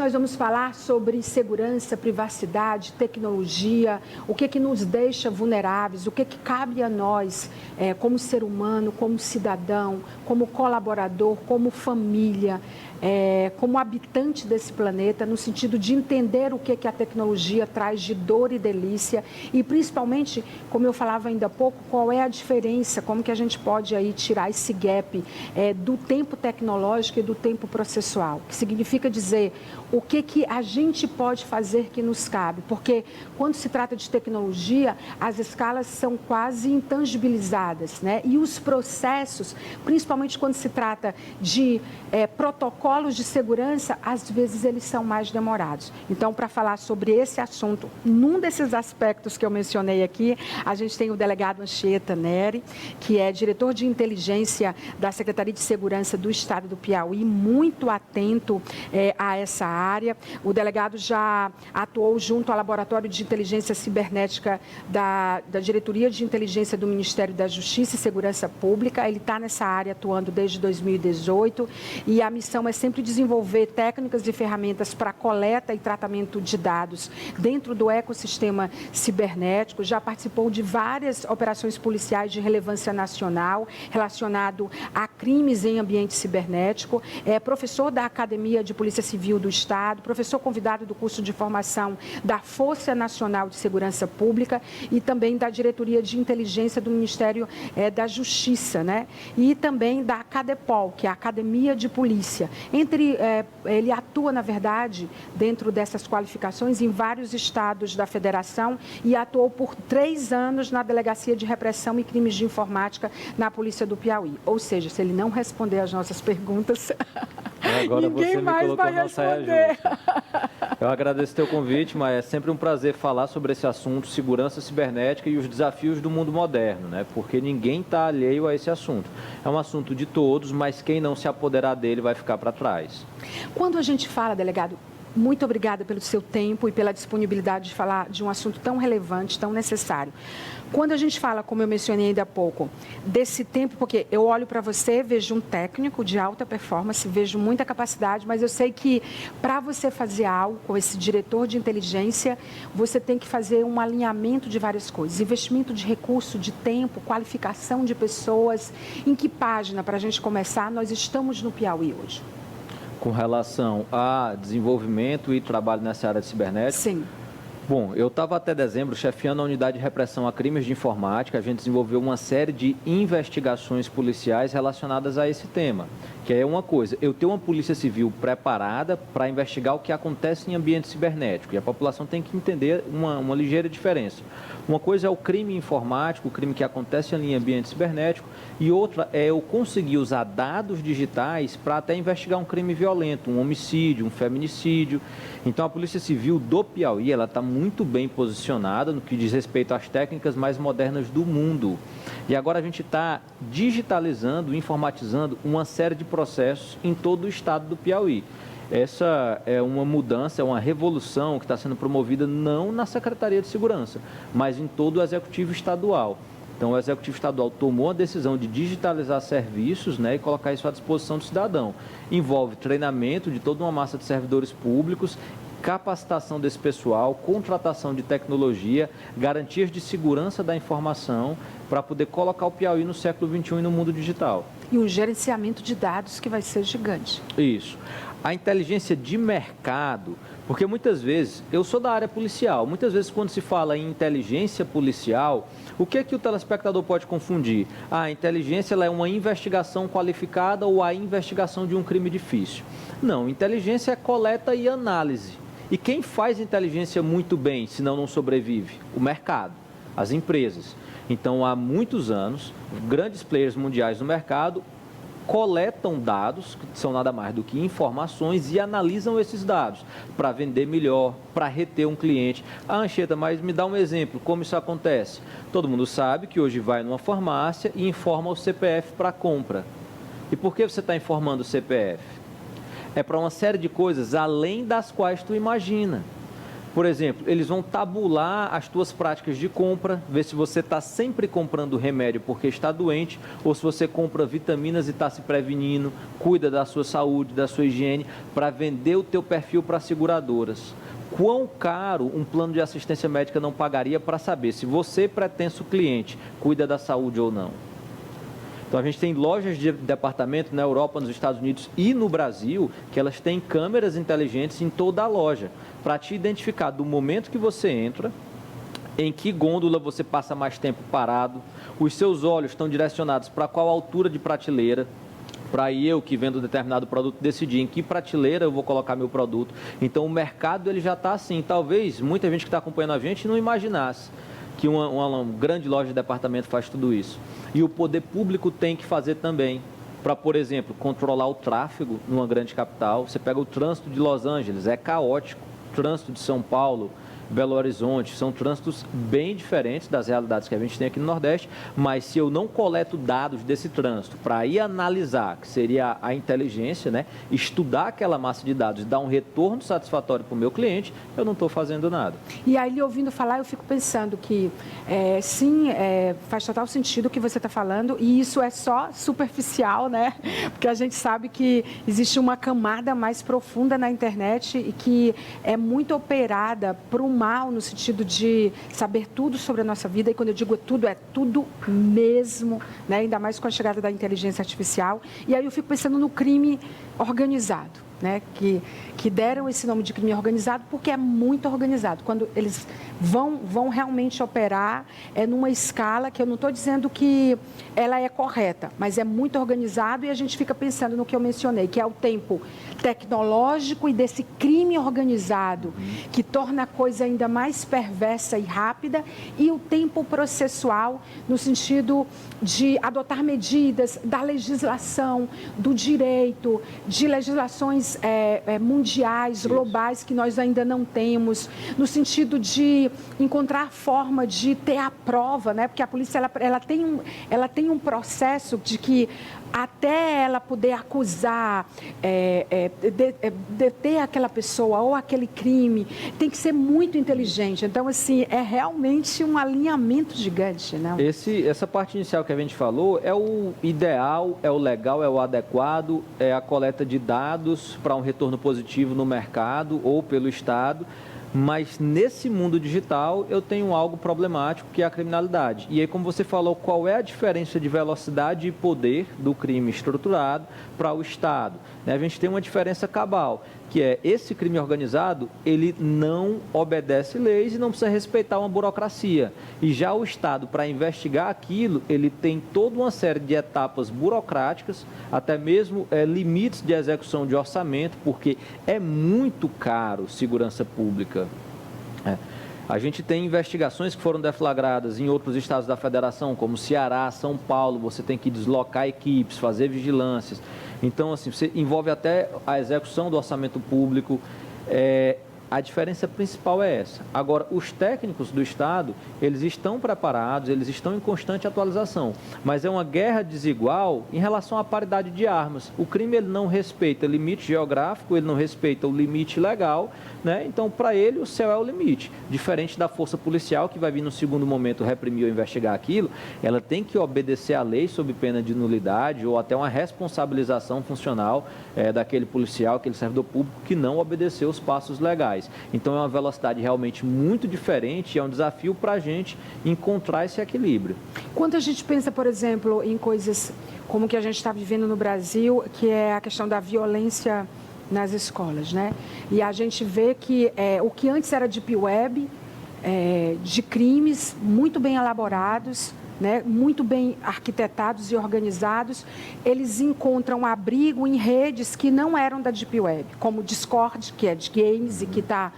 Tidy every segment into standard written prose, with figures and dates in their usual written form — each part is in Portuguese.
nós vamos falar sobre segurança, privacidade, tecnologia, o que nos deixa vulneráveis, o que cabe a nós como ser humano, como cidadão, como colaborador, como família, como habitante desse planeta, no sentido de entender o que a tecnologia traz de dor e delícia e, principalmente, como eu falava ainda há pouco, qual é a diferença, como que a gente pode aí tirar esse gap do tempo tecnológico e do tempo processual, que significa dizer o que a gente pode fazer que nos cabe, porque quando se trata de tecnologia, as escalas são quase intangibilizadas, né? E os processos, principalmente quando se trata de protocolos de segurança, às vezes eles são mais demorados. Então, para falar sobre esse assunto, num desses aspectos que eu mencionei aqui, a gente tem o delegado Anchieta Neri, que é diretor de inteligência da Secretaria de Segurança do Estado do Piauí, muito atento a essa área. O delegado já atuou junto ao Laboratório de Inteligência Cibernética da Diretoria de Inteligência do Ministério da Justiça e Segurança Pública. Ele está nessa área atuando desde 2018 e a missão é sempre desenvolver técnicas e ferramentas para coleta e tratamento de dados dentro do ecossistema cibernético. Já participou de várias operações policiais de relevância nacional relacionado a crimes em ambiente cibernético. É professor da Academia de Polícia Civil do Estado, professor convidado do curso de formação da Força Nacional de Segurança Pública e também da Diretoria de Inteligência do Ministério da Justiça, né? E também da Acadepol, que é a Academia de Polícia. Ele atua, na verdade, dentro dessas qualificações em vários estados da federação e atuou por 3 anos na Delegacia de Repressão e Crimes de Informática na Polícia do Piauí. Ou seja, se ele não responder às nossas perguntas, agora ninguém você me mais colocou vai na saia responder. justa. Eu agradeço o teu convite, mas é sempre um prazer falar sobre esse assunto, segurança cibernética e os desafios do mundo moderno, né? Porque ninguém está alheio a esse assunto. É um assunto de todos, mas quem não se apoderar dele vai ficar para trás. Quando a gente fala, delegado, muito obrigada pelo seu tempo e pela disponibilidade de falar de um assunto tão relevante, tão necessário. Quando a gente fala, como eu mencionei ainda há pouco, desse tempo, porque eu olho para você, vejo um técnico de alta performance, vejo muita capacidade, mas eu sei que para você fazer algo com esse diretor de inteligência, você tem que fazer um alinhamento de várias coisas, investimento de recurso, de tempo, qualificação de pessoas. Em que página, para a gente começar, nós estamos no Piauí hoje? Com relação a desenvolvimento e trabalho nessa área de cibernética? Sim. Bom, eu estava até dezembro chefiando a unidade de repressão a crimes de informática. A gente desenvolveu uma série de investigações policiais relacionadas a esse tema. Que é uma coisa, eu tenho uma polícia civil preparada para investigar o que acontece em ambiente cibernético. E a população tem que entender uma ligeira diferença. Uma coisa é o crime informático, o crime que acontece ali em ambiente cibernético, e outra é eu conseguir usar dados digitais para até investigar um crime violento, um homicídio, um feminicídio. Então, a Polícia Civil do Piauí, ela está muito bem posicionada no que diz respeito às técnicas mais modernas do mundo. E agora a gente está digitalizando, informatizando uma série de processos em todo o estado do Piauí. Essa é uma mudança, é uma revolução que está sendo promovida não na Secretaria de Segurança, mas em todo o Executivo Estadual. Então, o Executivo Estadual tomou a decisão de digitalizar serviços, né, e colocar isso à disposição do cidadão. Envolve treinamento de toda uma massa de servidores públicos, capacitação desse pessoal, contratação de tecnologia, garantias de segurança da informação para poder colocar o Piauí no século XXI e no mundo digital. E um gerenciamento de dados que vai ser gigante. Isso. A inteligência de mercado, porque muitas vezes, eu sou da área policial, muitas vezes quando se fala em inteligência policial, o que é que o telespectador pode confundir? A inteligência ela é uma investigação qualificada ou a investigação de um crime difícil. Não, inteligência é coleta e análise. E quem faz inteligência muito bem, senão não sobrevive? O mercado, as empresas. Então, há muitos anos, grandes players mundiais no mercado coletam dados, que são nada mais do que informações, e analisam esses dados para vender melhor, para reter um cliente. Ah, Anchieta, mas me dá um exemplo, como isso acontece? Todo mundo sabe que hoje vai numa farmácia e informa o CPF para compra. E por que você está informando o CPF? É para uma série de coisas além das quais tu imagina. Por exemplo, eles vão tabular as tuas práticas de compra, ver se você está sempre comprando remédio porque está doente, ou se você compra vitaminas e está se prevenindo, cuida da sua saúde, da sua higiene, para vender o teu perfil para seguradoras. Quão caro um plano de assistência médica não pagaria para saber se você, pretenso cliente, cuida da saúde ou não? Então, a gente tem lojas de departamento na Europa, nos Estados Unidos e no Brasil, que elas têm câmeras inteligentes em toda a loja, para te identificar do momento que você entra, em que gôndola você passa mais tempo parado, os seus olhos estão direcionados para qual altura de prateleira, para eu que vendo determinado produto decidir em que prateleira eu vou colocar meu produto. Então, o mercado ele já está assim. Talvez muita gente que está acompanhando a gente não imaginasse que uma grande loja de departamento faz tudo isso. E o poder público tem que fazer também, para, por exemplo, controlar o tráfego numa grande capital. Você pega o trânsito de Los Angeles, é caótico. O trânsito de São Paulo, Belo Horizonte, são trânsitos bem diferentes das realidades que a gente tem aqui no Nordeste, mas se eu não coleto dados desse trânsito para ir analisar, que seria a inteligência, né, estudar aquela massa de dados e dar um retorno satisfatório para o meu cliente, eu não estou fazendo nada. E aí, lhe ouvindo falar, eu fico pensando que, sim, faz total sentido o que você está falando, e isso é só superficial, né? Porque a gente sabe que existe uma camada mais profunda na internet e que é muito operada por um mal, no sentido de saber tudo sobre a nossa vida, e quando eu digo tudo, é tudo mesmo, né? Ainda mais com a chegada da inteligência artificial. E aí eu fico pensando no crime organizado, né? Que deram esse nome de crime organizado porque é muito organizado. Quando eles vão realmente operar, é numa escala que eu não estou dizendo que ela é correta, mas é muito organizado, e a gente fica pensando no que eu mencionei, que é o tempo tecnológico e desse crime organizado, que torna a coisa ainda mais perversa e rápida, e o tempo processual, no sentido de adotar medidas da legislação, do direito, de legislações mundiais, globais, que nós ainda não temos, no sentido de encontrar forma de ter a prova, né? Porque a polícia ela tem um processo de que até ela poder acusar, deter aquela pessoa ou aquele crime, tem que ser muito inteligente. Então, assim, é realmente um alinhamento gigante, né? Essa parte inicial que a gente falou é o ideal, é o legal, é o adequado, é a coleta de dados para um retorno positivo no mercado ou pelo Estado. Mas nesse mundo digital eu tenho algo problemático, que é a criminalidade. E aí, como você falou, qual é a diferença de velocidade e poder do crime estruturado para o Estado? A gente tem uma diferença cabal, que é esse crime organizado, ele não obedece leis e não precisa respeitar uma burocracia. E já o Estado, para investigar aquilo, ele tem toda uma série de etapas burocráticas, até mesmo limites de execução de orçamento, porque é muito caro segurança pública. A gente tem investigações que foram deflagradas em outros estados da federação, como Ceará, São Paulo, você tem que deslocar equipes, fazer vigilâncias. Então, assim, você envolve até a execução do orçamento público. A diferença principal é essa. Agora, os técnicos do Estado, eles estão preparados, eles estão em constante atualização, mas é uma guerra desigual em relação à paridade de armas. O crime ele não respeita limite geográfico, ele não respeita o limite legal, né? Então, para ele, o céu é o limite. Diferente da força policial, que vai vir no segundo momento reprimir ou investigar aquilo, ela tem que obedecer à lei sob pena de nulidade ou até uma responsabilização funcional daquele policial, aquele servidor público que não obedeceu os passos legais. Então, é uma velocidade realmente muito diferente e é um desafio para a gente encontrar esse equilíbrio. Quando a gente pensa, por exemplo, em coisas como que a gente está vivendo no Brasil, que é a questão da violência nas escolas, né? E a gente vê que o que antes era Deep Web, de crimes muito bem elaborados, né, muito bem arquitetados e organizados, eles encontram abrigo em redes que não eram da Deep Web, como o Discord, que é de games e que está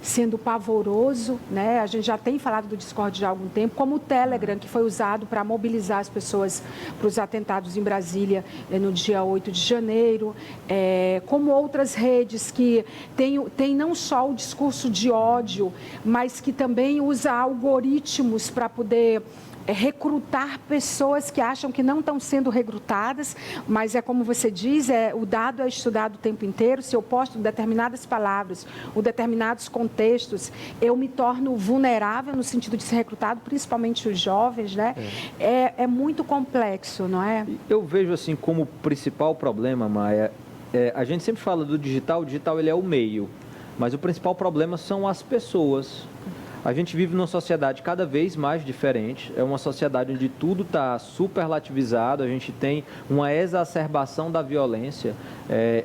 sendo pavoroso, né? A gente já tem falado do Discord já há algum tempo, como o Telegram, que foi usado para mobilizar as pessoas para os atentados em Brasília no dia 8 de janeiro, como outras redes que tem não só o discurso de ódio, mas que também usa algoritmos para poder recrutar pessoas que acham que não estão sendo recrutadas, mas é como você diz, o dado é estudado o tempo inteiro. Se eu posto determinadas palavras ou determinados contextos, eu me torno vulnerável no sentido de ser recrutado, principalmente os jovens, né? É muito complexo, não é? Eu vejo assim como principal problema, Maia, a gente sempre fala do digital, o digital ele é o meio, mas o principal problema são as pessoas. A gente vive numa sociedade cada vez mais diferente, é uma sociedade onde tudo está superlativizado, a gente tem uma exacerbação da violência,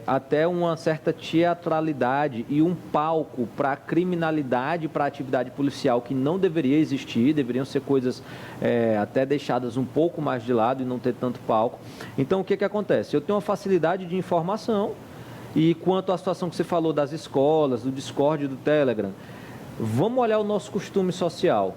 até uma certa teatralidade e um palco para a criminalidade, para a atividade policial que não deveria existir, deveriam ser coisas até deixadas um pouco mais de lado e não ter tanto palco. Então, o que acontece? Eu tenho uma facilidade de informação e quanto à situação que você falou das escolas, do Discord e do Telegram, vamos olhar o nosso costume social.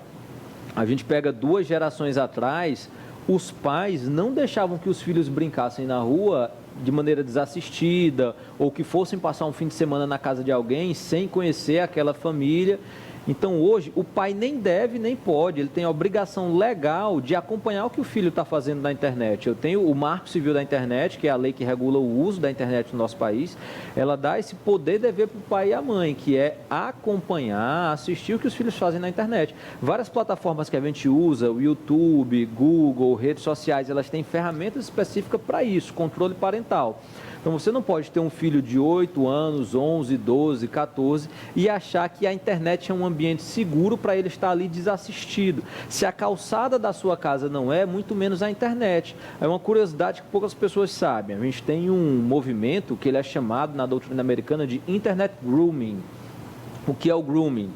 A gente pega 2 gerações atrás, os pais não deixavam que os filhos brincassem na rua de maneira desassistida ou que fossem passar um fim de semana na casa de alguém sem conhecer aquela família. Então, hoje, o pai nem deve, nem pode, ele tem a obrigação legal de acompanhar o que o filho está fazendo na internet. Eu tenho o Marco Civil da Internet, que é a lei que regula o uso da internet no nosso país, ela dá esse poder dever para o pai e a mãe, que é acompanhar, assistir o que os filhos fazem na internet. Várias plataformas que a gente usa, o YouTube, Google, redes sociais, elas têm ferramentas específicas para isso, controle parental. Então, você não pode ter um filho de 8 anos, 11, 12, 14 e achar que a internet é um ambiente seguro para ele estar ali desassistido. Se a calçada da sua casa não é, muito menos a internet. É uma curiosidade que poucas pessoas sabem. A gente tem um movimento que ele é chamado na doutrina americana de Internet Grooming. O que é o grooming?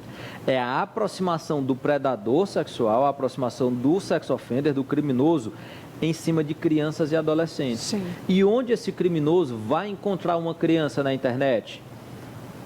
É a aproximação do predador sexual, a aproximação do sex offender, do criminoso, em cima de crianças e adolescentes. Sim. E onde esse criminoso vai encontrar uma criança na internet?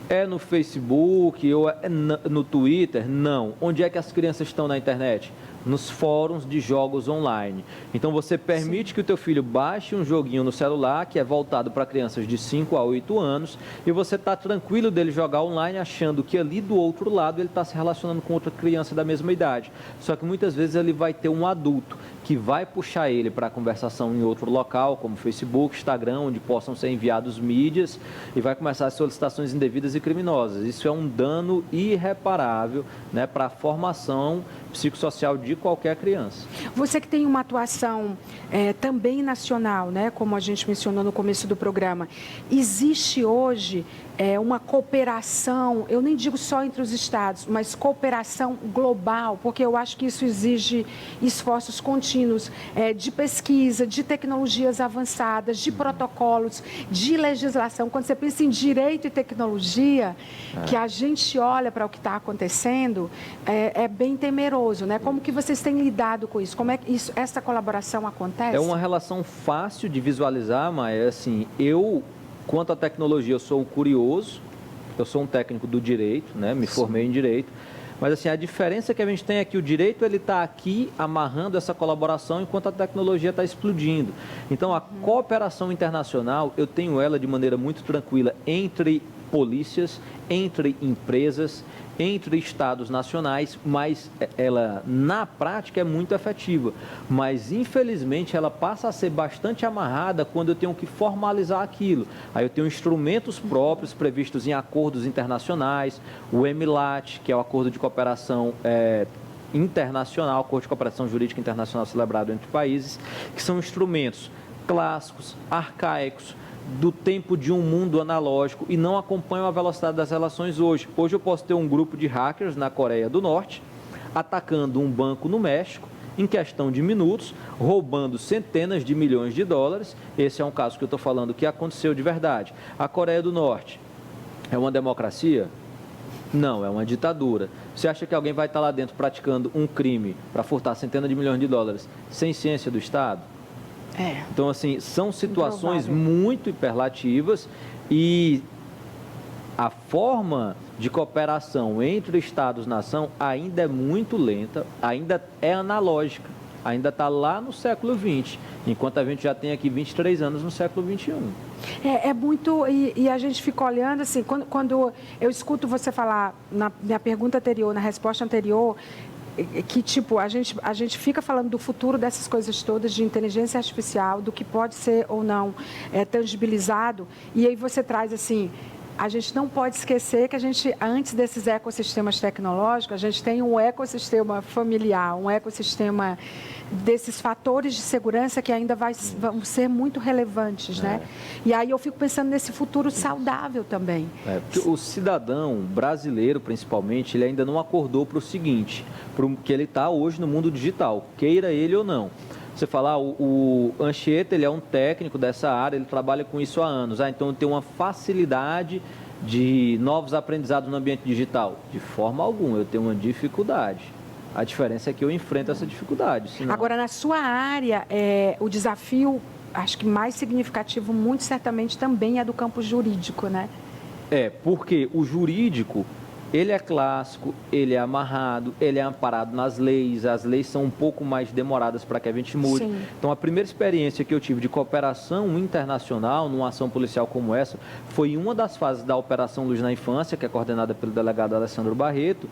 É no Facebook ou é no Twitter? Não. Onde é que as crianças estão na internet? Nos fóruns de jogos online. Então, você permite Sim. que o teu filho baixe um joguinho no celular, que é voltado para crianças de 5 a 8 anos, e você está tranquilo dele jogar online, achando que ali do outro lado ele está se relacionando com outra criança da mesma idade. Só que muitas vezes ele vai ter um adulto que vai puxar ele para a conversação em outro local, como Facebook, Instagram, onde possam ser enviados mídias, e vai começar as solicitações indevidas e criminosas. Isso é um dano irreparável, né, para a formação psicossocial de qualquer criança. Você que tem uma atuação também nacional, né, como a gente mencionou no começo do programa, existe hoje uma cooperação, eu nem digo só entre os estados, mas cooperação global, porque eu acho que isso exige esforços contínuos de pesquisa, de tecnologias avançadas, de protocolos, de legislação. Quando você pensa em direito e tecnologia, que a gente olha para o que está acontecendo, é bem temeroso, né? Como que vocês têm lidado com isso? Como é que essa colaboração acontece? É uma relação fácil de visualizar, mas assim, quanto à tecnologia, eu sou um curioso, eu sou um técnico do direito, né? Me formei em direito, mas assim, a diferença que a gente tem é que o direito ele está aqui amarrando essa colaboração enquanto a tecnologia está explodindo. Então, a cooperação internacional, eu tenho ela de maneira muito tranquila entre polícias, entre empresas, entre estados nacionais, mas ela, na prática, é muito efetiva. Mas, infelizmente, ela passa a ser bastante amarrada quando eu tenho que formalizar aquilo. Aí eu tenho instrumentos próprios previstos em acordos internacionais, o EMILAT, que é o Acordo de Cooperação Internacional, Acordo de Cooperação Jurídica Internacional celebrado entre países, que são instrumentos clássicos, arcaicos, do tempo de um mundo analógico e não acompanham a velocidade das relações hoje. Hoje eu posso ter um grupo de hackers na Coreia do Norte atacando um banco no México em questão de minutos, roubando centenas de milhões de dólares. Esse é um caso que eu estou falando que aconteceu de verdade. A Coreia do Norte é uma democracia? Não, é uma ditadura. Você acha que alguém vai estar lá dentro praticando um crime para furtar centenas de milhões de dólares sem ciência do Estado? Então, assim, são situações muito hiperlativas e a forma de cooperação entre Estados-nação ainda é muito lenta, ainda é analógica, ainda está lá no século XX, enquanto a gente já tem aqui 23 anos no século XXI. É muito, e a gente fica olhando assim, quando eu escuto você falar na minha pergunta anterior, na resposta anterior, que, tipo, a gente fica falando do futuro dessas coisas todas, de inteligência artificial, do que pode ser ou não tangibilizado, e aí você traz, assim, a gente não pode esquecer que a gente, antes desses ecossistemas tecnológicos, a gente tem um ecossistema familiar, um ecossistema desses fatores de segurança que ainda vão ser muito relevantes, né? E aí eu fico pensando nesse futuro saudável também. Porque o cidadão brasileiro, principalmente, ele ainda não acordou para o seguinte, para o que ele está hoje no mundo digital, queira ele ou não. Você fala, o Anchieta, ele é um técnico dessa área, ele trabalha com isso há anos. Então tem uma facilidade de novos aprendizados no ambiente digital? De forma alguma, eu tenho uma dificuldade. A diferença é que eu enfrento essa dificuldade. Senão... Agora, na sua área, o desafio, acho que mais significativo, muito certamente, também é do campo jurídico, né? Porque o jurídico... Ele é clássico, ele é amarrado, ele é amparado nas leis, as leis são um pouco mais demoradas para que a gente mude. Sim. Então, a primeira experiência que eu tive de cooperação internacional numa ação policial como essa foi uma das fases da Operação Luz na Infância, que é coordenada pelo delegado Alessandro Barreto,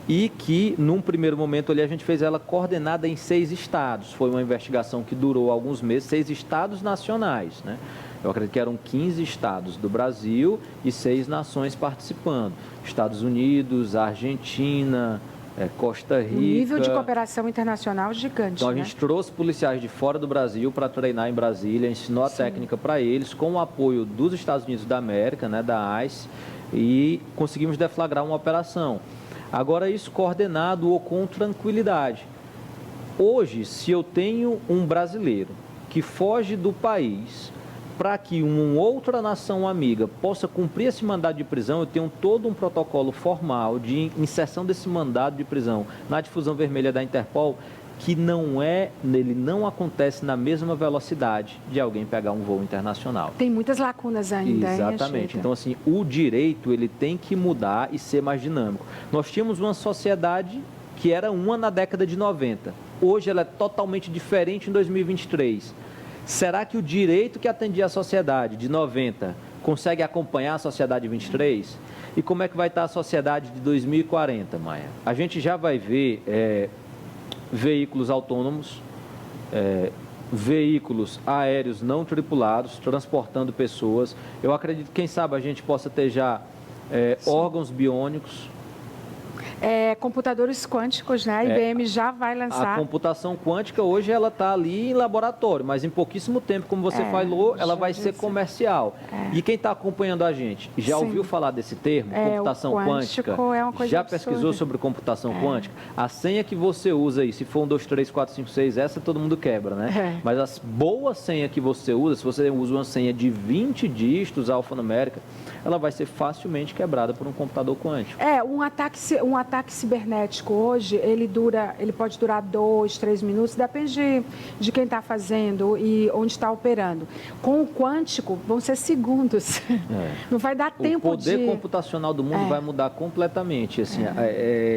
e que, num primeiro momento ali, a gente fez ela coordenada em 6 estados. Foi uma investigação que durou alguns meses, 6 estados nacionais, né? Eu acredito que eram 15 estados do Brasil e 6 nações participando. Estados Unidos, Argentina, Costa Rica. Um nível de cooperação internacional gigante, Então, a gente trouxe policiais de fora do Brasil para treinar em Brasília, ensinou a técnica para eles, com o apoio dos Estados Unidos da América, né, da ICE, e conseguimos deflagrar uma operação. Agora, isso coordenado ou com tranquilidade. Hoje, se eu tenho um brasileiro que foge do país para que uma outra nação amiga possa cumprir esse mandado de prisão, eu tenho todo um protocolo formal de inserção desse mandado de prisão na difusão vermelha da Interpol, que ele não acontece na mesma velocidade de alguém pegar um voo internacional. Tem muitas lacunas ainda. Exatamente. Então, assim, o direito ele tem que mudar e ser mais dinâmico. Nós tínhamos uma sociedade que era uma na década de 90. Hoje ela é totalmente diferente em 2023. Será que o direito que atendia a sociedade de 90 consegue acompanhar a sociedade de 23? E como é que vai estar a sociedade de 2040, Maia? A gente já vai ver veículos autônomos, veículos aéreos não tripulados, transportando pessoas. Eu acredito que, quem sabe, a gente possa ter já órgãos biônicos. Computadores quânticos, né? A IBM já vai lançar. A computação quântica hoje ela está ali em laboratório, mas em pouquíssimo tempo, como você falou, ela vai ser comercial. E quem está acompanhando a gente, já ouviu falar desse termo, computação quântica? É uma coisa já absurda. Pesquisou sobre computação quântica? A senha que você usa aí, se for 1, 2, 3, 4, 5, 6, essa todo mundo quebra, né? Mas a boa senha que você usa, se você usa uma senha de 20 dígitos alfanumérica, ela vai ser facilmente quebrada por um computador quântico. Um ataque cibernético hoje, ele pode durar 2, 3 minutos, depende de quem está fazendo e onde está operando. Com o quântico, vão ser segundos. Não vai dar tempo de... O poder computacional do mundo vai mudar completamente. Assim,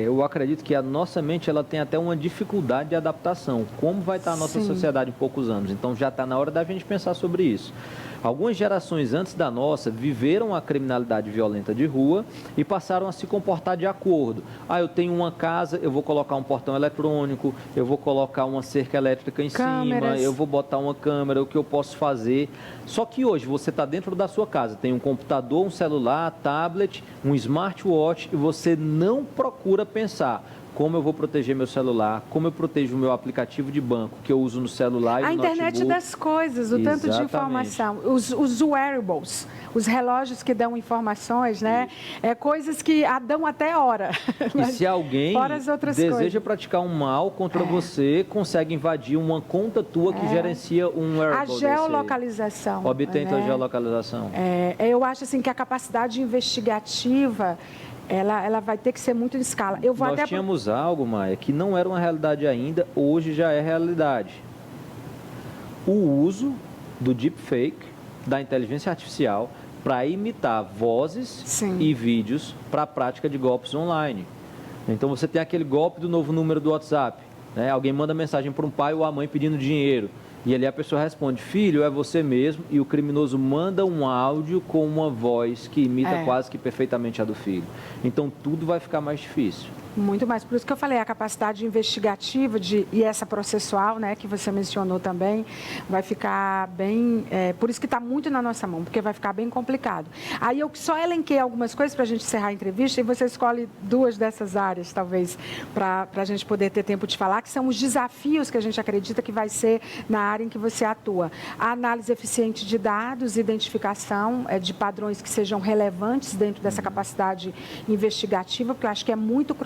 eu acredito que a nossa mente ela tem até uma dificuldade de adaptação. Como vai estar a nossa sociedade em poucos anos? Então, já está na hora da gente pensar sobre isso. Algumas gerações antes da nossa viveram a criminalidade violenta de rua e passaram a se comportar de acordo. Eu tenho uma casa, eu vou colocar um portão eletrônico, eu vou colocar uma cerca elétrica em cima, eu vou botar uma câmera, o que eu posso fazer. Só que hoje você está dentro da sua casa, tem um computador, um celular, tablet, um smartwatch e você não procura pensar: como eu vou proteger meu celular, como eu protejo o meu aplicativo de banco que eu uso no celular e no notebook. A internet das coisas, o tanto de informação, os wearables, os relógios que dão informações, né? Coisas que dão até hora. E se alguém deseja praticar um mal contra você, consegue invadir uma conta tua que gerencia um wearable. A geolocalização. Obtém tua geolocalização. Eu acho assim que a capacidade investigativa... Ela vai ter que ser muito em escala. Nós tínhamos algo, Maia, que não era uma realidade ainda, hoje já é realidade. O uso do deepfake, da inteligência artificial, para imitar vozes e vídeos para a prática de golpes online. Então, você tem aquele golpe do novo número do WhatsApp, né? Alguém manda mensagem para um pai ou a mãe pedindo dinheiro. E ali a pessoa responde: filho, é você mesmo. E o criminoso manda um áudio com uma voz que imita quase que perfeitamente a do filho. Então tudo vai ficar mais difícil. Muito mais. Por isso que eu falei, a capacidade investigativa e essa processual, né, que você mencionou também, vai ficar bem... por isso que está muito na nossa mão, porque vai ficar bem complicado. Aí eu só elenquei algumas coisas para a gente encerrar a entrevista e você escolhe 2 dessas áreas, talvez, para a gente poder ter tempo de falar, que são os desafios que a gente acredita que vai ser na área em que você atua. A análise eficiente de dados, identificação de padrões que sejam relevantes dentro dessa capacidade investigativa, porque eu acho que é muito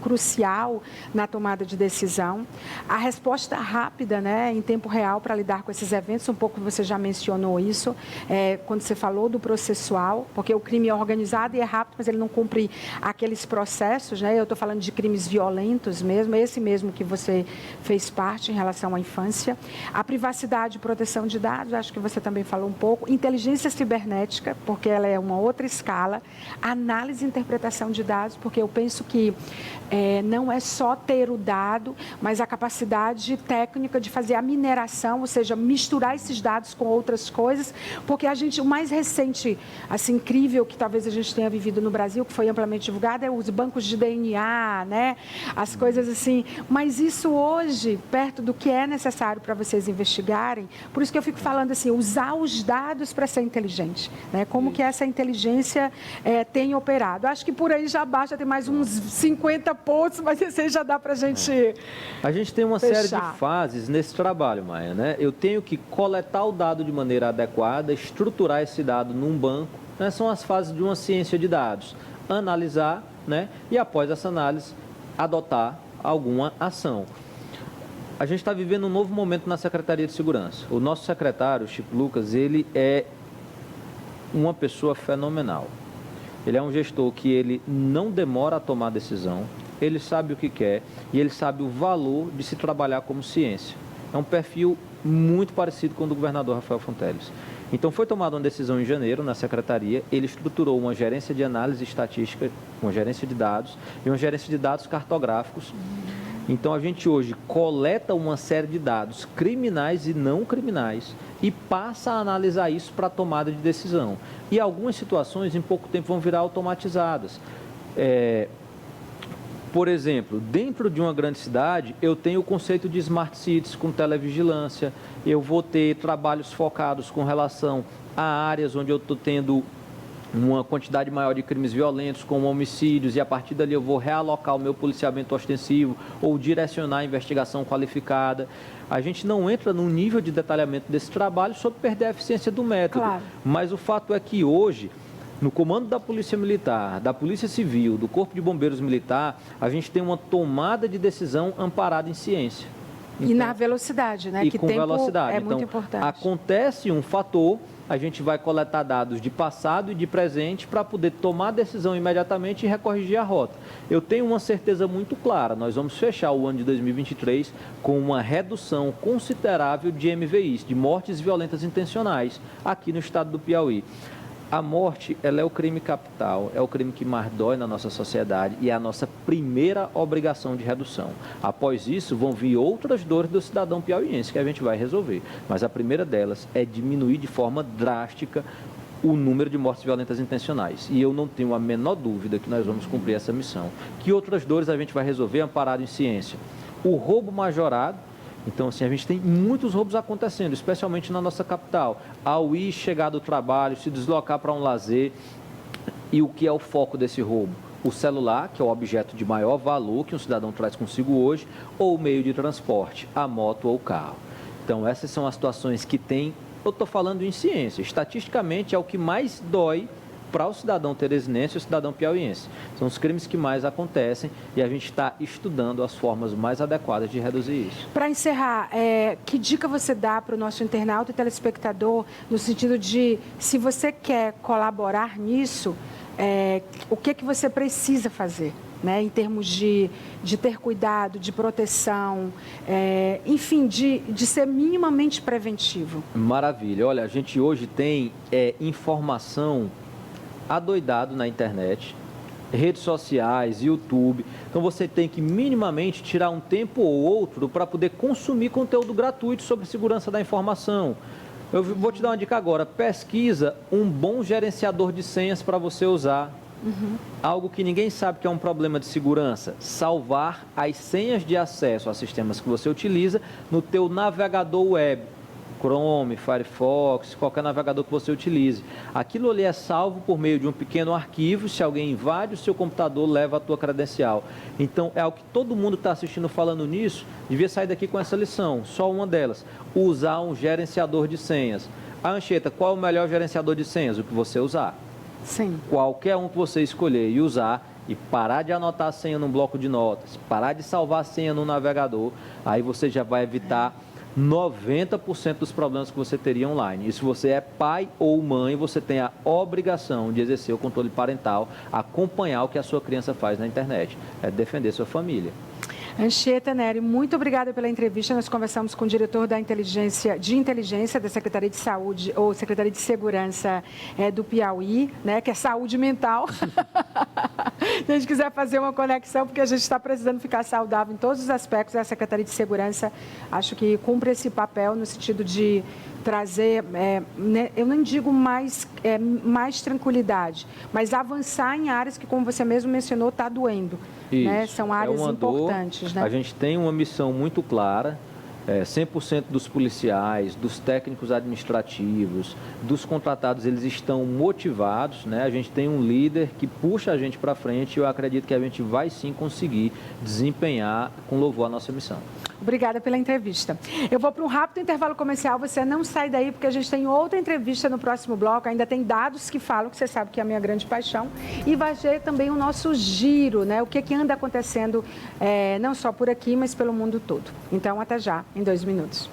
crucial na tomada de decisão. A resposta rápida, né, em tempo real para lidar com esses eventos, um pouco você já mencionou isso, quando você falou do processual, porque o crime é organizado e é rápido, mas ele não cumpre aqueles processos, né? Eu estou falando de crimes violentos mesmo, esse mesmo que você fez parte em relação à infância. A privacidade e proteção de dados, acho que você também falou um pouco. Inteligência cibernética, porque ela é uma outra escala. Análise e interpretação de dados, porque eu penso que não é só ter o dado, mas a capacidade técnica de fazer a mineração, ou seja, misturar esses dados com outras coisas, porque o mais recente, assim, incrível que talvez a gente tenha vivido no Brasil, que foi amplamente divulgado, é os bancos de DNA, né? As coisas assim, mas isso hoje, perto do que é necessário para vocês investigarem, por isso que eu fico falando assim, usar os dados para ser inteligente, né? Como que essa inteligência tem operado. Acho que por aí já basta, tem mais uns 50 pontos, mas esse aí já dá para a gente A gente tem uma fechar. série de fases nesse trabalho, Maia, né? Eu tenho que coletar o dado de maneira adequada, estruturar esse dado num banco, né? São as fases de uma ciência de dados. Analisar, né? E após essa análise, adotar alguma ação. A gente está vivendo um novo momento na Secretaria de Segurança. O nosso secretário, Chico Lucas, ele é uma pessoa fenomenal. Ele é um gestor que ele não demora a tomar decisão, ele sabe o que quer e ele sabe o valor de se trabalhar como ciência. É um perfil muito parecido com o do governador Rafael Fonteles. Então, foi tomada uma decisão em janeiro na Secretaria, ele estruturou uma gerência de análise estatística, uma gerência de dados e uma gerência de dados cartográficos. Então, a gente hoje coleta uma série de dados criminais e não criminais e passa a analisar isso para a tomada de decisão. E algumas situações, em pouco tempo, vão virar automatizadas. Por exemplo, dentro de uma grande cidade, eu tenho o conceito de smart cities com televigilância, eu vou ter trabalhos focados com relação a áreas onde eu estou tendo uma quantidade maior de crimes violentos, como homicídios, e a partir dali eu vou realocar o meu policiamento ostensivo ou direcionar a investigação qualificada. A gente não entra num nível de detalhamento desse trabalho sob perder a eficiência do método. Claro. Mas o fato é que hoje, no comando da Polícia Militar, da Polícia Civil, do Corpo de Bombeiros Militar, a gente tem uma tomada de decisão amparada em ciência. Então, e na velocidade, né? E que com tempo velocidade. é então, muito importante. Acontece um fator, a gente vai coletar dados de passado e de presente para poder tomar a decisão imediatamente e recorrigir a rota. Eu tenho uma certeza muito clara, nós vamos fechar o ano de 2023 com uma redução considerável de MVIs, de mortes violentas intencionais, aqui no estado do Piauí. A morte, ela é o crime capital, é o crime que mais dói na nossa sociedade e é a nossa primeira obrigação de redução. Após isso, vão vir outras dores do cidadão piauiense que a gente vai resolver. Mas a primeira delas é diminuir de forma drástica o número de mortes violentas intencionais. E eu não tenho a menor dúvida que nós vamos cumprir essa missão. Que outras dores a gente vai resolver amparado em ciência? O roubo majorado. Então, assim, a gente tem muitos roubos acontecendo, especialmente na nossa capital. Ao ir, chegar do trabalho, se deslocar para um lazer. E o que é o foco desse roubo? O celular, que é o objeto de maior valor que um cidadão traz consigo hoje, ou o meio de transporte, a moto ou o carro. Então, essas são as situações que tem, eu estou falando em ciência, estatisticamente é o que mais dói para o cidadão teresinense e o cidadão piauiense. São os crimes que mais acontecem e a gente está estudando as formas mais adequadas de reduzir isso. Para encerrar, que dica você dá para o nosso internauta e telespectador no sentido de, se você quer colaborar nisso, o que você precisa fazer? Né, em termos de ter cuidado, de proteção, enfim, de ser minimamente preventivo. Maravilha. Olha, a gente hoje tem informação adoidado na internet, redes sociais, YouTube. Então você tem que minimamente tirar um tempo ou outro para poder consumir conteúdo gratuito sobre segurança da informação. Eu vou te dar uma dica agora. Pesquisa um bom gerenciador de senhas para você usar. Algo que ninguém sabe que é um problema de segurança, salvar as senhas de acesso a sistemas que você utiliza no teu navegador web. Chrome, Firefox, qualquer navegador que você utilize. Aquilo ali é salvo por meio de um pequeno arquivo, se alguém invade o seu computador, leva a tua credencial. Então, é algo que todo mundo que está assistindo falando nisso, devia sair daqui com essa lição, só uma delas, usar um gerenciador de senhas. Anchieta, qual é o melhor gerenciador de senhas? O que você usar. Sim. Qualquer um que você escolher e usar, e parar de anotar a senha num bloco de notas, parar de salvar a senha no navegador, aí você já vai evitar 90% dos problemas que você teria online. E se você é pai ou mãe, você tem a obrigação de exercer o controle parental, acompanhar o que a sua criança faz na internet, é defender sua família. Anchieta Neri, muito obrigada pela entrevista. Nós conversamos com o diretor da inteligência da Secretaria de Saúde, ou Secretaria de Segurança do Piauí, né, que é saúde mental. Se a gente quiser fazer uma conexão, porque a gente está precisando ficar saudável em todos os aspectos, a Secretaria de Segurança acho que cumpre esse papel no sentido de trazer, eu não digo mais tranquilidade, mas avançar em áreas que, como você mesmo mencionou, está doendo. Né? São áreas importantes. Né? A gente tem uma missão muito clara, 100% dos policiais, dos técnicos administrativos, dos contratados, eles estão motivados, né? A gente tem um líder que puxa a gente para frente e eu acredito que a gente vai sim conseguir desempenhar com louvor a nossa missão. Obrigada pela entrevista. Eu vou para um rápido intervalo comercial, você não sai daí porque a gente tem outra entrevista no próximo bloco, ainda tem dados que falam, que você sabe que é a minha grande paixão, e vai ter também o nosso giro, né? O que anda acontecendo não só por aqui, mas pelo mundo todo. Então, até já, em 2 minutos.